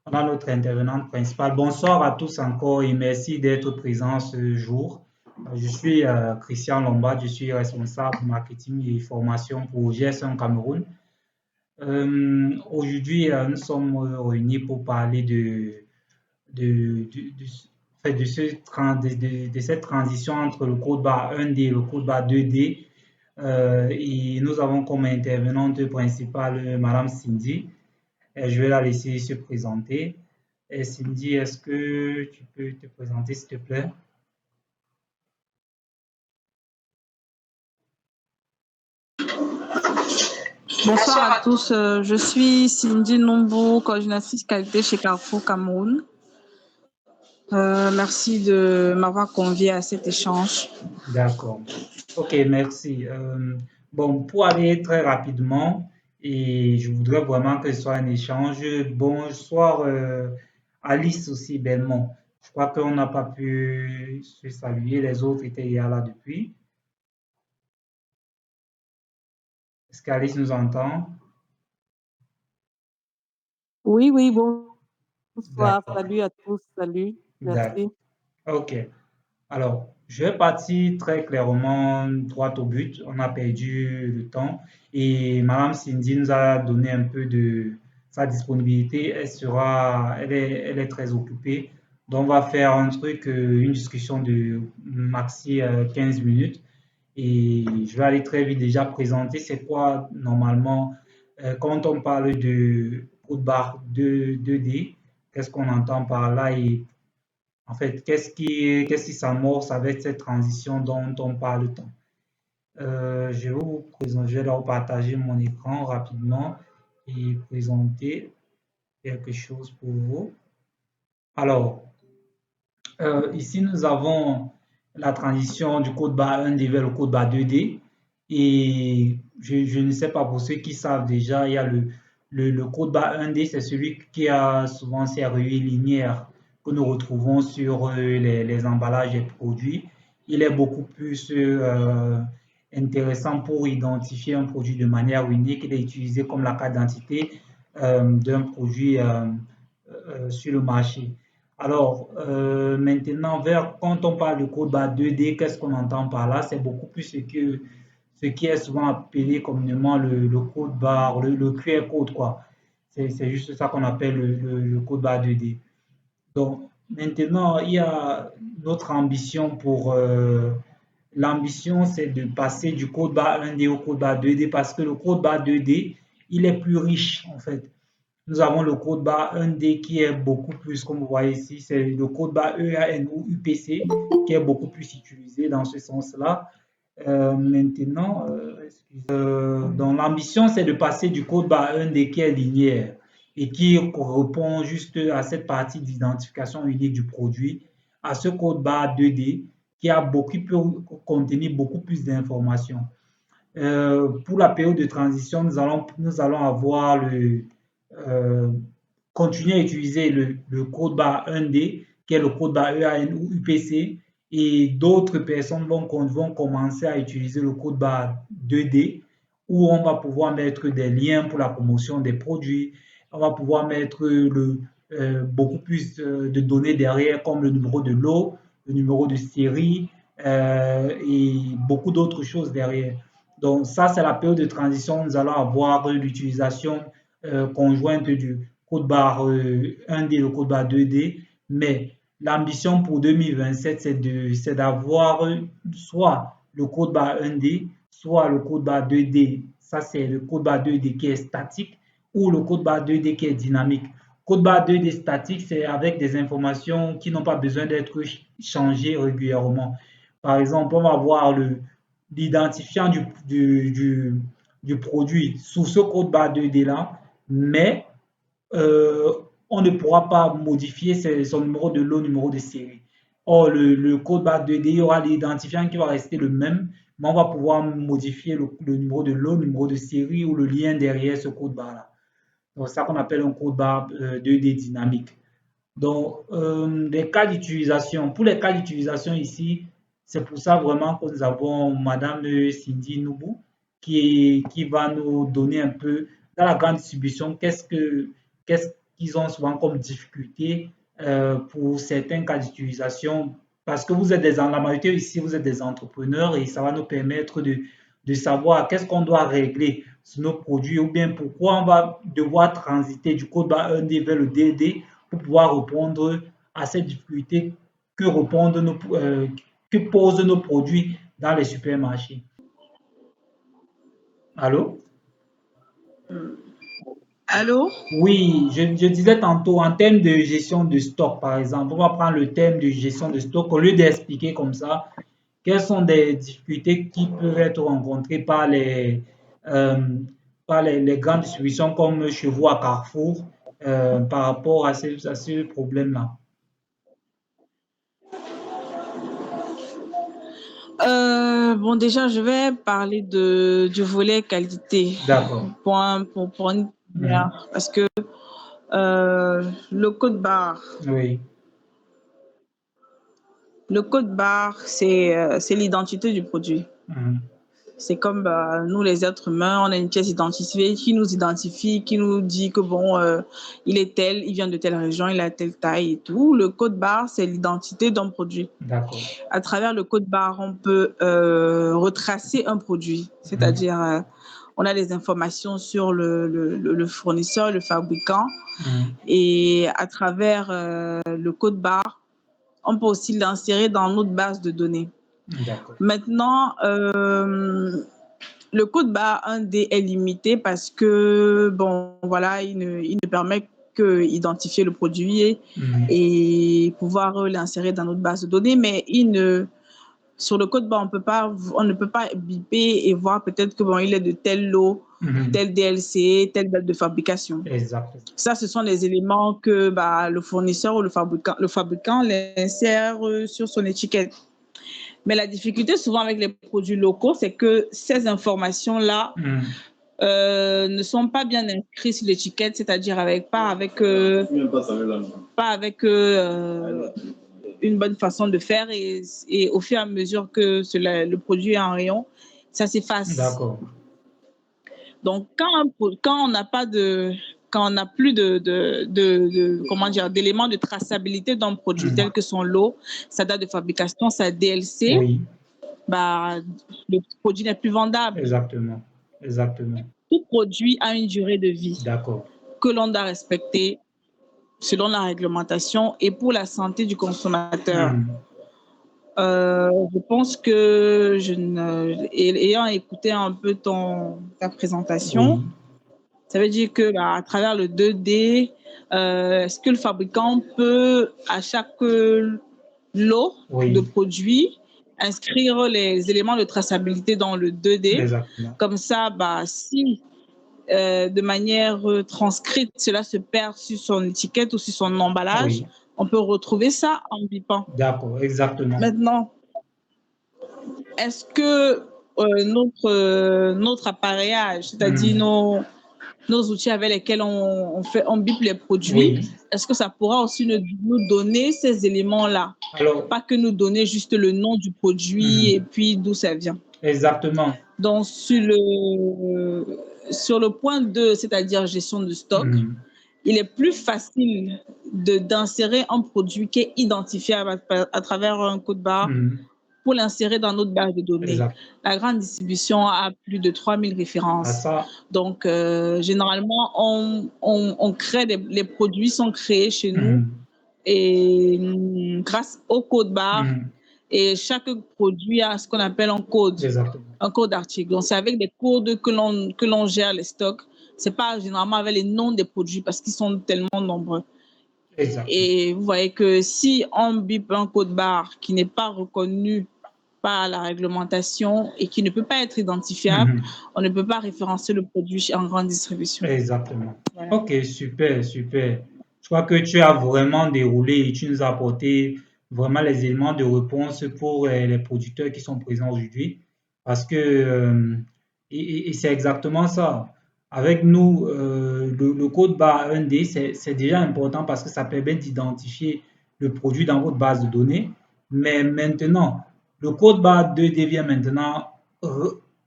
On a notre intervenante principale. Bonsoir à tous encore et merci d'être présents ce jour. Je suis Christian Lombard, je suis responsable marketing et formation pour GS1 Cameroun. Aujourd'hui, nous sommes réunis pour parler en fait, de cette transition entre le code barre 1D et le code barre 2D. Et nous avons comme intervenante principale Madame Cindy. Je vais la laisser se présenter. Et Cindy, est-ce que tu peux te présenter, s'il te plaît? Bonsoir à tous, je suis Cindy Nombo, coordinatrice qualité chez Carrefour Cameroun. Merci de m'avoir convié à cet échange. D'accord. Ok, merci. Bon, pour aller très rapidement, et je voudrais vraiment que ce soit un échange. Bonsoir, Alice aussi, Belmont. Je crois qu'on n'a pas pu se saluer, les autres étaient là depuis. Est-ce qu'Alice nous entend? Oui, oui, bonsoir. D'accord. Salut à tous. Salut. D'accord. Merci. Ok. Alors, je vais partir très clairement droit au but. On a perdu le temps et Madame Cindy nous a donné un peu de sa disponibilité. Elle est très occupée. Donc, on va faire un truc, une discussion de maxi 15 minutes. Et je vais aller très vite déjà présenter c'est quoi normalement quand on parle de code barre 2D, qu'est-ce qu'on entend par là et en fait, qu'est-ce qui s'amorce avec cette transition dont on parle tant? Je vais vous présenter, je vais leur partager mon écran rapidement et présenter quelque chose pour vous. Alors, ici, nous avons la transition du code barre 1D vers le code barre 2D. Et je ne sais pas pour ceux qui savent déjà, il y a le code barre 1D, c'est celui qui a souvent ces rayures linéaires que nous retrouvons sur les emballages des produits. Il est beaucoup plus intéressant pour identifier un produit de manière unique. Il est utilisé comme la carte d'identité d'un produit sur le marché. Alors, maintenant, quand on parle de code barre 2D, qu'est-ce qu'on entend par là? C'est beaucoup plus ce qui est souvent appelé communément le code barre, le QR code, quoi. C'est juste ça qu'on appelle le code barre 2D. Donc, maintenant, il y a notre ambition pour... l'ambition, c'est de passer du code barre 1D au code barre 2D parce que le code barre 2D, il est plus riche, en fait. Nous avons le code barre 1D qui est beaucoup plus, comme vous voyez ici, c'est le code barre EAN ou UPC qui est beaucoup plus utilisé dans ce sens-là. Maintenant, donc l'ambition, c'est de passer du code barre 1D qui est linéaire et qui répond juste à cette partie d'identification unique du produit, à ce code barre 2D qui a peut contenir beaucoup plus d'informations. Pour la période de transition, nous allons avoir continuer à utiliser le code barre 1D, qui est le code barre EAN ou UPC, et d'autres personnes vont commencer à utiliser le code barre 2D, où on va pouvoir mettre des liens pour la promotion des produits, on va pouvoir mettre beaucoup plus de données derrière, comme le numéro de lot, le numéro de série, et beaucoup d'autres choses derrière. Donc ça, c'est la période de transition. Nous allons avoir l'utilisation conjointe du code barre 1D et le code barre 2D. Mais l'ambition pour 2027, c'est d'avoir soit le code barre 1D, soit le code barre 2D. Ça, c'est le code barre 2D qui est statique ou le code barre 2D qui est dynamique. Code barre 2D statique, c'est avec des informations qui n'ont pas besoin d'être changées régulièrement. Par exemple, on va voir l'identifiant du produit sous ce code barre 2D là, mais on ne pourra pas modifier son numéro de lot, numéro de série. Or, le code barre 2D, il y aura l'identifiant qui va rester le même, mais on va pouvoir modifier le numéro de lot, numéro de série ou le lien derrière ce code barre là. Donc, c'est ça qu'on appelle un code barre 2D dynamique. Donc, les cas d'utilisation. Pour les cas d'utilisation ici, c'est pour ça vraiment que nous avons Madame Cindy Noubou qui va nous donner un peu, dans la grande distribution, qu'est-ce qu'ils ont souvent comme difficulté pour certains cas d'utilisation, parce que vous êtes la majorité ici, vous êtes des entrepreneurs et ça va nous permettre de savoir qu'est-ce qu'on doit régler sur nos produits ou bien pourquoi on va devoir transiter du code barre 1D vers le DD pour pouvoir répondre à ces difficultés que posent nos produits dans les supermarchés. Allô? Allô? Oui, je disais tantôt en termes de gestion de stock, par exemple, on va prendre le thème de gestion de stock au lieu d'expliquer comme ça quelles sont des difficultés qui peuvent être rencontrées euh, par les grandes distributions comme chez vous à Carrefour par rapport à ce problème-là. Bon, déjà, je vais parler du volet qualité. D'accord. Pour une première, parce que le code barre, Oui, c'est l'identité du produit. C'est comme nous, les êtres humains, on a une pièce identifiée qui nous identifie, qui nous dit que bon, il est tel, il vient de telle région, il a telle taille et tout. Le code barre, c'est l'identité d'un produit. d'accord. À travers le code barre, on peut retracer un produit, c'est-à-dire on a des informations sur le fournisseur, le fabricant, et à travers le code barre, on peut aussi l'insérer dans notre base de données. D'accord. Maintenant, le code barre 1D est limité parce que, bon, voilà, il ne permet que identifier le produit et pouvoir l'insérer dans notre base de données, mais sur le code barre, on ne peut pas biper et voir peut-être que bon, il est de tel lot, tel DLC, telle date de fabrication. Exactement. Ça, ce sont les éléments que le fournisseur ou le fabricant l'insère sur son étiquette. Mais la difficulté souvent avec les produits locaux, c'est que ces informations-là ne sont pas bien inscrites sur l'étiquette, c'est-à-dire pas avec une bonne façon de faire et au fur et à mesure que le produit est en rayon, ça s'efface. D'accord. Donc, quand on n'a plus d'éléments de traçabilité d'un produit tel que son lot, sa date de fabrication, sa DLC, Oui, le produit n'est plus vendable. exactement. Exactement. Tout produit a une durée de vie D'accord. que l'on doit respecter selon la réglementation et pour la santé du consommateur. Je pense que ayant écouté un peu ta présentation, ça veut dire que à travers le 2D, est-ce que le fabricant peut, à chaque lot de produits, inscrire les éléments de traçabilité dans le 2D? Exactement. Comme ça, si de manière transcrite, cela se perd sur son étiquette ou sur son emballage, on peut retrouver ça en bipant. D'accord, exactement. Maintenant, est-ce que notre appareillage, c'est-à-dire nos outils avec lesquels on bipe les produits, est-ce que ça pourra aussi nous donner ces éléments-là? Alors, pas que nous donner juste le nom du produit et puis d'où ça vient. Exactement. Donc, sur le point 2, c'est-à-dire gestion de stock, il est plus facile d'insérer un produit qui est identifiable à travers un code barre pour l'insérer dans notre base de données. Exact. La grande distribution a plus de 3000 références. Donc, généralement, les produits sont créés chez nous et grâce au code barre. Et chaque produit a ce qu'on appelle un code, un code d'article. Donc, c'est avec des codes que l'on gère les stocks. Ce n'est pas généralement avec les noms des produits parce qu'ils sont tellement nombreux. Et vous voyez que si on bip un code barre qui n'est pas reconnu par la réglementation et qui ne peut pas être identifiable, on ne peut pas référencer le produit en grande distribution. Exactement. Voilà. Ok, super, super. Je crois que tu as vraiment déroulé et tu nous as apporté vraiment les éléments de réponse pour les producteurs qui sont présents aujourd'hui. Parce que, et c'est exactement ça. Avec nous, le code barre 1D, c'est déjà important parce que ça permet d'identifier le produit dans votre base de données. Mais maintenant, le code barre 2D vient maintenant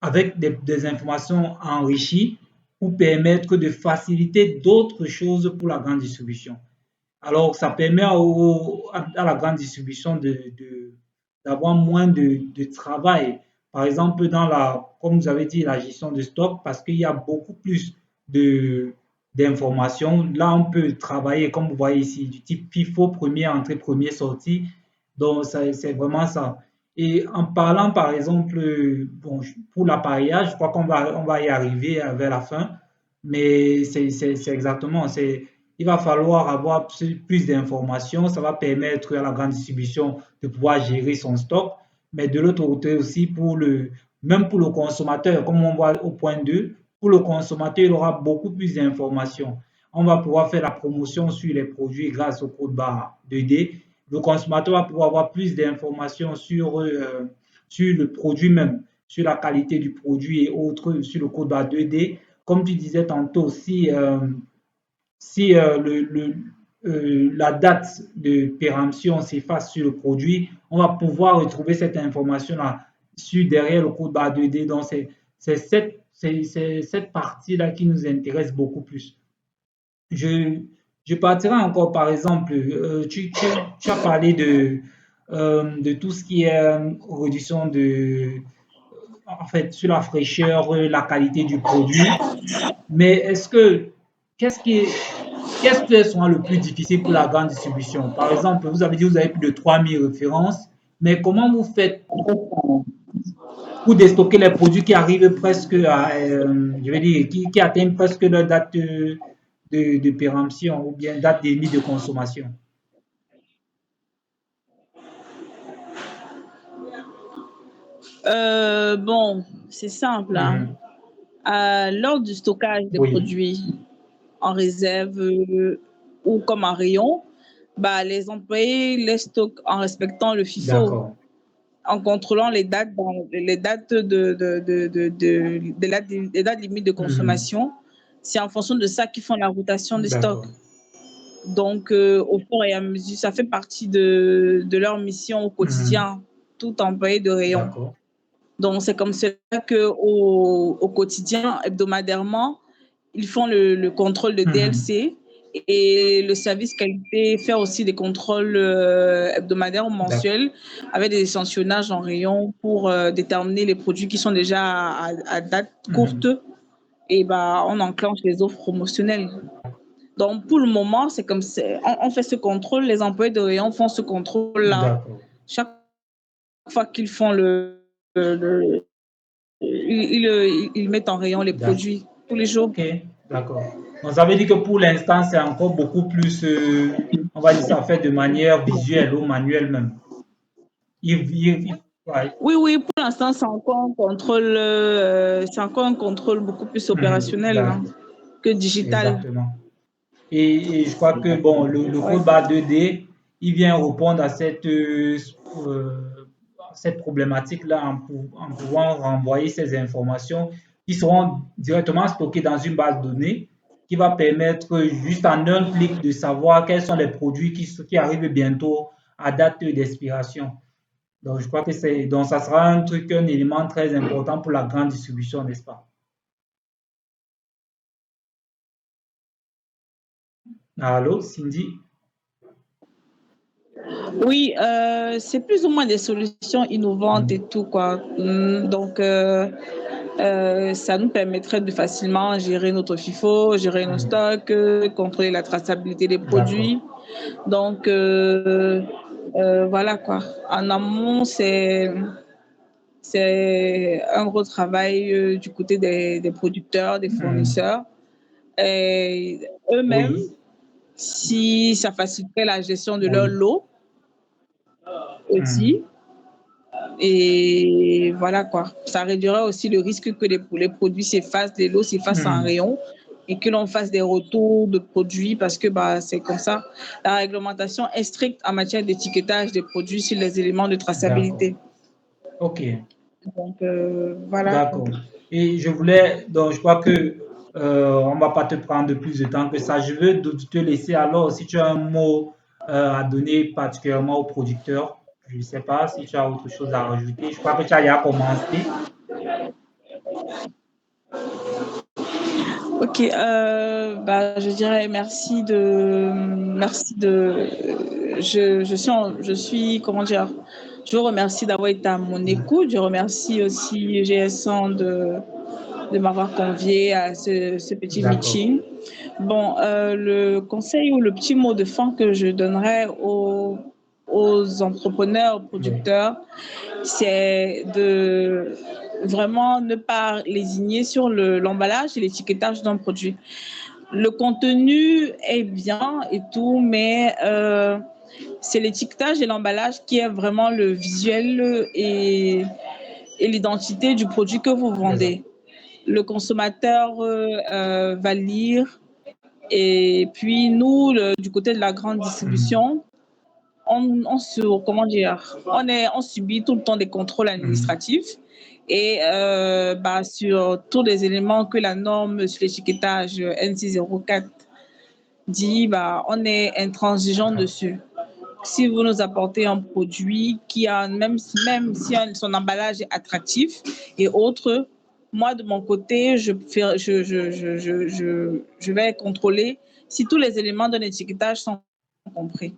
avec des informations enrichies pour permettre de faciliter d'autres choses pour la grande distribution. Alors, ça permet à la grande distribution d'avoir moins de travail. Par exemple, comme vous avez dit, la gestion de stock, parce qu'il y a beaucoup plus d'informations. Là, on peut travailler, comme vous voyez ici, du type FIFO, premier entrée, premier sortie. Donc, c'est vraiment ça. Et en parlant, par exemple, bon, pour l'appareillage, je crois qu'on va y arriver vers la fin, mais c'est exactement, il va falloir avoir plus d'informations. Ça va permettre à la grande distribution de pouvoir gérer son stock, mais de l'autre côté aussi, même pour le consommateur, comme on voit au point 2, pour le consommateur, il aura beaucoup plus d'informations. On va pouvoir faire la promotion sur les produits grâce au code barre 2D. Le consommateur va pouvoir avoir plus d'informations sur le produit même, sur la qualité du produit et autres, sur le code barre 2D. Comme tu disais tantôt, si la date de péremption s'efface sur le produit, on va pouvoir retrouver cette information-là derrière le code barre 2D. Donc, c'est cette partie-là qui nous intéresse beaucoup plus. Je partirai encore, par exemple, tu as parlé de tout ce qui est réduction en fait, sur la fraîcheur, la qualité du produit. Mais qu'est-ce qui sera le plus difficile pour la grande distribution? Par exemple, vous avez dit que vous avez plus de 3000 références, mais comment vous faites pour déstocker les produits qui arrivent presque je vais dire, qui atteignent presque leur date de péremption ou bien date limite de consommation? Bon, c'est simple, hein. Lors du stockage des produits en réserve ou comme en rayon, les employés les stockent en respectant le FIFO, en contrôlant les dates les dates limites de consommation. C'est en fonction de ça qu'ils font la rotation des stocks. Donc, au fur et à mesure, ça fait partie de leur mission au quotidien, tout employé de rayon. Donc, c'est comme cela qu'au quotidien, hebdomadairement, ils font le contrôle de DLC et le service qualité fait aussi des contrôles hebdomadaires ou mensuels avec des échantillonnages en rayon pour déterminer les produits qui sont déjà à date courte et on enclenche les offres promotionnelles. Donc, pour le moment, c'est comme ça. On fait ce contrôle, les employés de rayon font ce contrôle-là. Chaque fois qu'ils font ils mettent en rayon les produits tous les jours. Ok, d'accord. Donc, ça veut dire que pour l'instant, c'est encore beaucoup plus, on va dire ça fait de manière visuelle ou manuelle même. Oui, pour l'instant, c'est encore un contrôle beaucoup plus opérationnel que digital. Exactement. Et je crois que bon, le code barre 2D, il vient répondre à cette problématique-là en pouvant renvoyer ces informations qui seront directement stockées dans une base de données qui va permettre juste en un clic de savoir quels sont les produits qui arrivent bientôt à date d'expiration. Donc, je crois que ça sera un élément très important pour la grande distribution, n'est-ce pas? Allô, Cindy? Oui, c'est plus ou moins des solutions innovantes et tout, quoi. Donc, ça nous permettrait de facilement gérer notre FIFO, gérer nos stocks, contrôler la traçabilité des produits. Donc, voilà, quoi. En amont, c'est un gros travail du côté des producteurs, des fournisseurs. Et eux-mêmes, si ça faciliterait la gestion de leur lot aussi. Et voilà, quoi. Ça réduirait aussi le risque que les produits s'effacent, les lots s'effacent en rayon et que l'on fasse des retours de produits parce que c'est comme ça. La réglementation est stricte en matière d'étiquetage des produits sur les éléments de traçabilité. Ok. Donc, voilà. D'accord. Et donc je crois que on va pas te prendre plus de temps que ça. Je veux te laisser alors, si tu as un mot à donner particulièrement aux producteurs, je ne sais pas si tu as autre chose à rajouter. Je crois que tu as déjà commencé. Ok, je dirais je suis, comment dire, je vous remercie d'avoir été à mon écoute. Je remercie aussi GS1 de m'avoir convié à ce petit meeting. Bon, le conseil ou le petit mot de fin que je donnerais aux entrepreneurs, producteurs, c'est de vraiment ne pas lésigner sur l'emballage et l'étiquetage d'un produit. Le contenu est bien et tout, mais c'est l'étiquetage et l'emballage qui est vraiment le visuel et l'identité du produit que vous vendez. Le consommateur va lire, et puis nous, du côté de la grande distribution, on subit tout le temps des contrôles administratifs et sur tous les éléments que la norme sur l'étiquetage N604 dit, on est intransigeant dessus. Si vous nous apportez un produit qui a, même si son emballage est attractif et autres, moi, de mon côté, je vais contrôler si tous les éléments d'un étiquetage sont compris.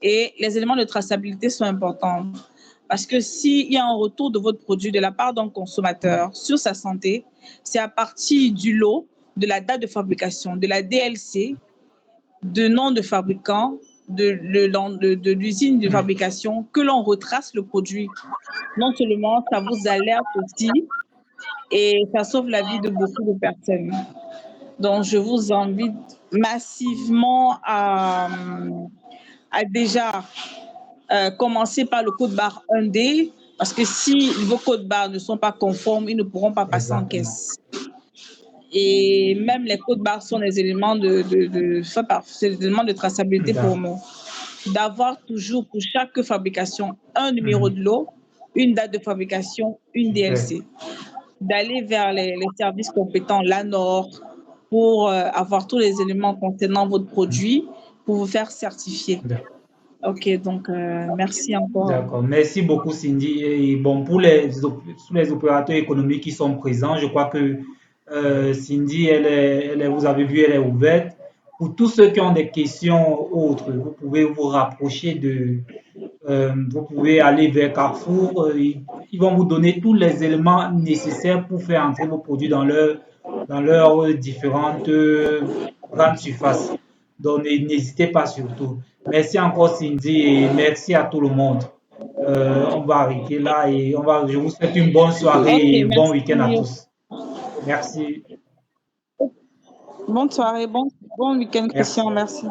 Et les éléments de traçabilité sont importants parce que s'il y a un retour de votre produit de la part d'un consommateur sur sa santé, c'est à partir du lot, de la date de fabrication, de la DLC, de nom de fabricant, de l'usine de fabrication que l'on retrace le produit. Non seulement ça vous alerte aussi et ça sauve la vie de beaucoup de personnes. Donc, je vous invite massivement à déjà commencer par le code barre 1D, parce que si vos codes barres ne sont pas conformes, ils ne pourront pas passer en caisse. Et même les codes barres sont des éléments de traçabilité pour nous. D'avoir toujours pour chaque fabrication un numéro de lot, une date de fabrication, une DLC. D'aller vers les services compétents, l'ANOR, pour avoir tous les éléments concernant votre produit, pour vous faire certifier. Ok, donc merci encore. D'accord, merci beaucoup Cindy. Et bon, pour les opérateurs économiques qui sont présents, je crois que Cindy, vous avez vu, elle est ouverte. Pour tous ceux qui ont des questions autres, vous pouvez vous rapprocher vous pouvez aller vers Carrefour. Ils vont vous donner tous les éléments nécessaires pour faire entrer vos produits dans leurs différentes grandes surfaces. Donc, n'hésitez pas surtout. Merci encore Cindy et merci à tout le monde. On va arrêter là et je vous souhaite une bonne soirée et bon week-end à tous. Merci. Bonne soirée, bon week-end Christian, merci.